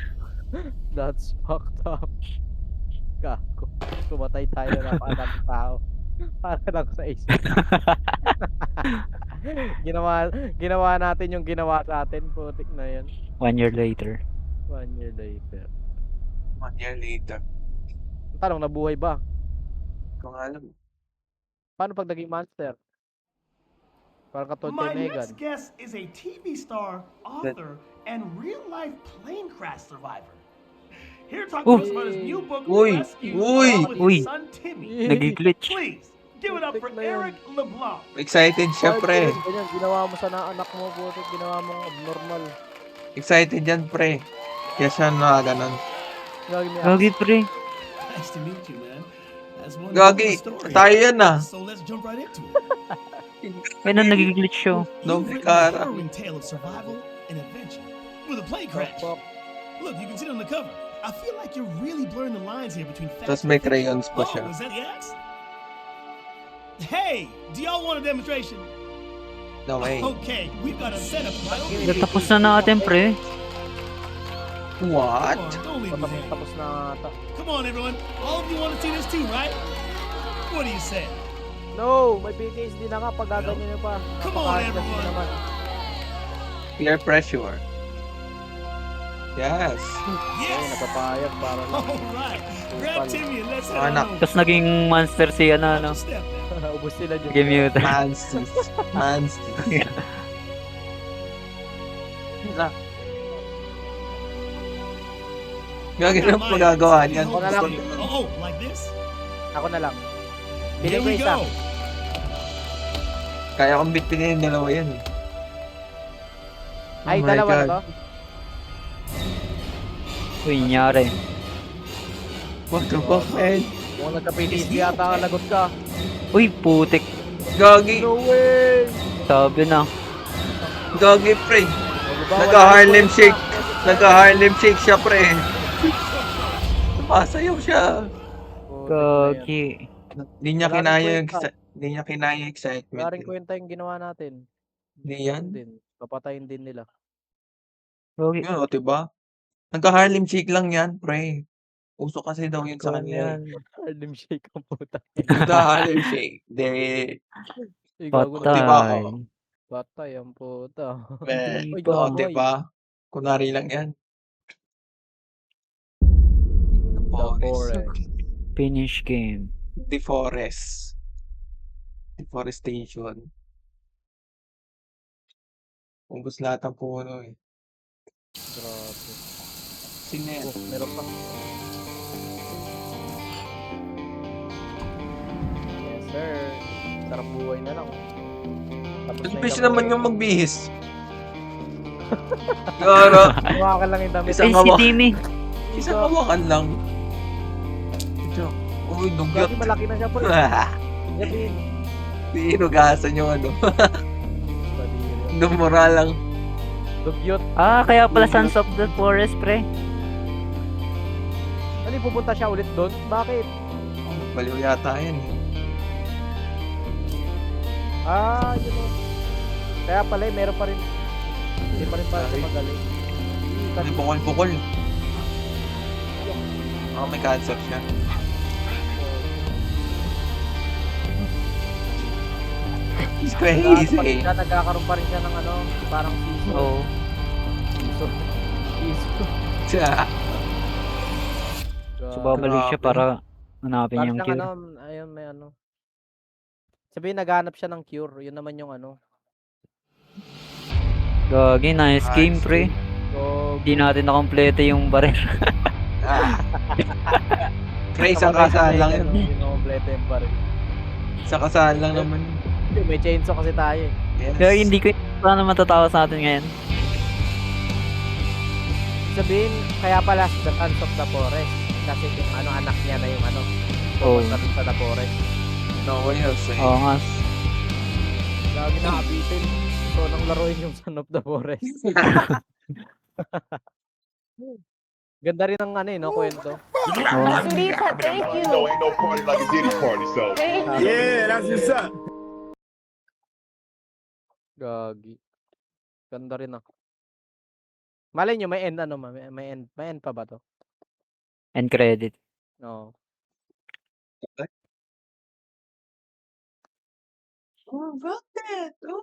That's fucked up. Gago. Tumatay tayo na napakadaming tao. Para lang sa isip. ginawa natin yung ginawa sa atin. Putik na yan. 1 year later. 1 year later. 1 year later. Ang tanong, nabuhay ba? Kung alam. Paano pag naging monster? Parang katulad My kay Megan. next guest is a TV star, author, and real-life plane crash survivor. Here to talk to us about his new book, Uy! Rescue, Uy! along with Uy! his son Timmy. Nag-glitch. Please, give it up for Putik na yan. Eric LeBlanc. Excited siya, pre. Ganyan, ginawa mo sa anak mo, putik. Ginawa mong abnormal. Excited yan, pre. Kaya siya nakaganon. Gagi may Gagi, pre. Nice to meet you, man. That's one Gagi, hell of a story. tayo yan ah. So let's jump right into it. Kaya nang nag-glitch siya. Doble You've written a cara. harrowing tale of survival and adventure with a plane crash. Fuck. Look, you can see it on the cover. I feel like you're really blurring the lines here between fact Tapos and may fiction. crayons pa siya. Oh, is that the axe? Hey, do y'all want a demonstration? No way. Okay, we've got a setup right over here. Natapos na natin, pre. What? Come on, don't leave me hanging. Tapos na ata. Come on, everyone. All of you want to see this too, right? What do you say? No! May PTSD na nga pag gaganyan nyo pa. Come on, Napaka-adjust everyone. naman. Peer pressure. Yes. Ay, Yes. napapayag para lang. All right. Grab Timmy and let's head Anak. on over. Tapos naging monster si ano, no? Step now. Ubus sila dyan. Game mute. Manstis. Manstis. Gagi na magagawa niyan. Wala lang. Oh, like this? Ako na lang. Here Pili ko we isa. go. Kaya kong bitbinin yung dalawa yan. Ay, Oh my dalawa na God. to? Uy, nangyari. What the fuck, man? Kung nagka-PTSD yata ang lagot ka. Uy, putik. Gagi. No way! Sabi na. Gagi, pre. Diba, Nagka-Harlem Shake. Nagka-Harlem Shake siya, pre. Masayaw siya. Gagi. Hindi niya Wala rin kinaya yung kwenta. hindi niya kinaya yung excitement. Wala rin kwenta yung ginawa natin. Hindi yan. Din. Papatayin din nila. Gagi. Yun, o, diba? Nagka-Harlem Shake lang yan, pre. Uso kasi daw yun sa Kung kanya. yan. Harlem Shake ang puta. Nagka-Harlem Shake. De, Gago na. Diba, Patay. oh. Patay ang puta. Man. Uy, Diba? O, gago ay. diba? Kunwari lang yan. The Forest. Finish game. Deforest. Deforestation. Ubos lahat ng puno eh. Grabe. Sino yan? Oh, meron pa. Yes, sir. Sarap buhay na lang. Tapos na Imbis yung naman gabi. yung magbihis. Gara. Hawakan lang yung damit. Isang Ay, si hawa- Timmy. Isang hawakan lang. Ito. Uy, dugyot. Gagi, malaki na siya po. Sabihin. Pinugasan yung ano. Badiri. Dumura lang. Dugyot. Ah, kaya pala Sons of the Forest, pre. Ano yung pupunta siya ulit doon? Bakit? Baliw yata yan eh. Ah, yun o. Kaya pala, meron pa rin. Hindi pa rin pala siya magaling. May bukol-bukol. May cancer siya. He's crazy. Nagkakaroon pa rin siya ng ano, parang piso. Oo. Piso. Piso. Siya. So, babalik siya para hanapin Parang yung siyang cure. ano, ayun, may ano. Sabihin, naghanap siya ng cure. Yun naman yung ano. Gagi, nice game, Nice pre. So, Hindi natin nakompleto yung baril. Pre, isang kasaan lang yun. Hindi na kompleto yung baril. Isang kasaan lang naman. May chainsaw kasi tayo eh. Yes. Kaya hindi ko sana matatawa sa atin ngayon. Sabihin, kaya pala sa Sons of the Forest. Kasi yung ano, anak niya na yung ano. Oo. Pupunta dun sa the forest. No way else eh. Oo nga. Lagi nakabitin. So, nang laruin yung Son of the Forest. Ganda rin ang ano eh, no, kwento. Oo. Lisa, thank you. No, ain't no party like a Diddy party, so. Thank you. Yeah, that's what's up. Gagi. Ganda rin ah. Malay nyo, may end ano, may end pa ba to? And credit. No. Oh, bakit? Oh.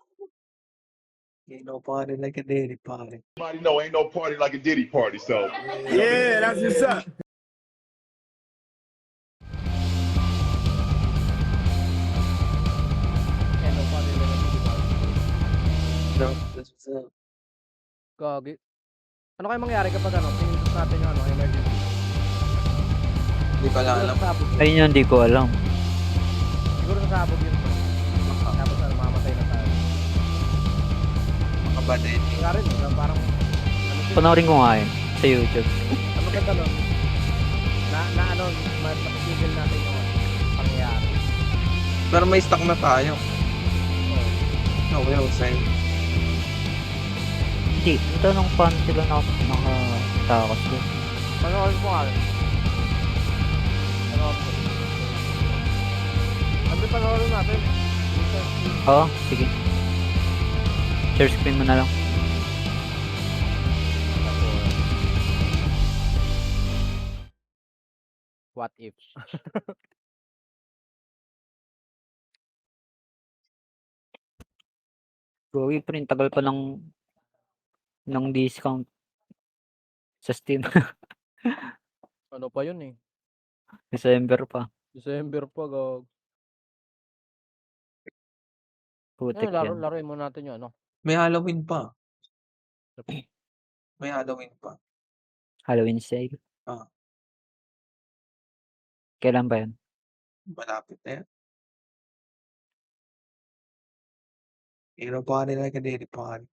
You know, party like a daddy party. Everybody know ain't no party like a Diddy party, so. Yeah, that's what's up. End of ano yun, di ba? That's what's up. Gagi. Ano kayo mangyari kapag ano, pinutos natin yung ano, emergency? Hindi ko lang alam. Sabog yun. Ayun yun, hindi ko alam. Siguro nasabog yun. Tapos ano, mamatay na tayo. Mga badin. Nga rin, parang, ano yun? Panoorin ko nga yun sa YouTube. Ang maganda nun, na ano, mapitigil natin yung ano, pangyayari. Pero may stock na tayo. Oo. No way else eh. Hindi, ito nung paano sila nakatakas doon. Panoorin mo nga. Panoorin mo. Ano panoorin natin? Oo, sige. Share screen mo na lang. What if? Gogi pa rin, tagal pa ng discount sa Steam. Ano pa yun eh? December pa. December pa, gag. Putik yan. Laruin mo natin yung ano. May Halloween pa. May Halloween pa. Halloween sale. Ah. Kailan ba yan? Malapit na yan. You know, party like a daddy party.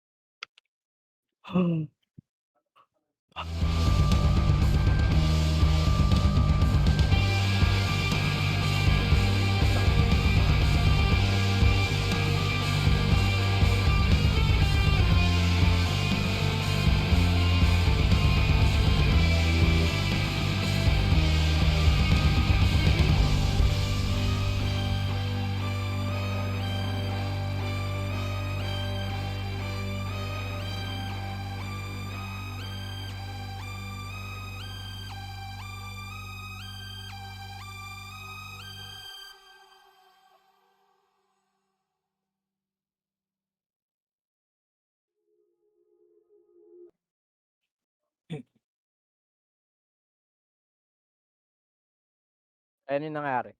Ayun yung nangyari.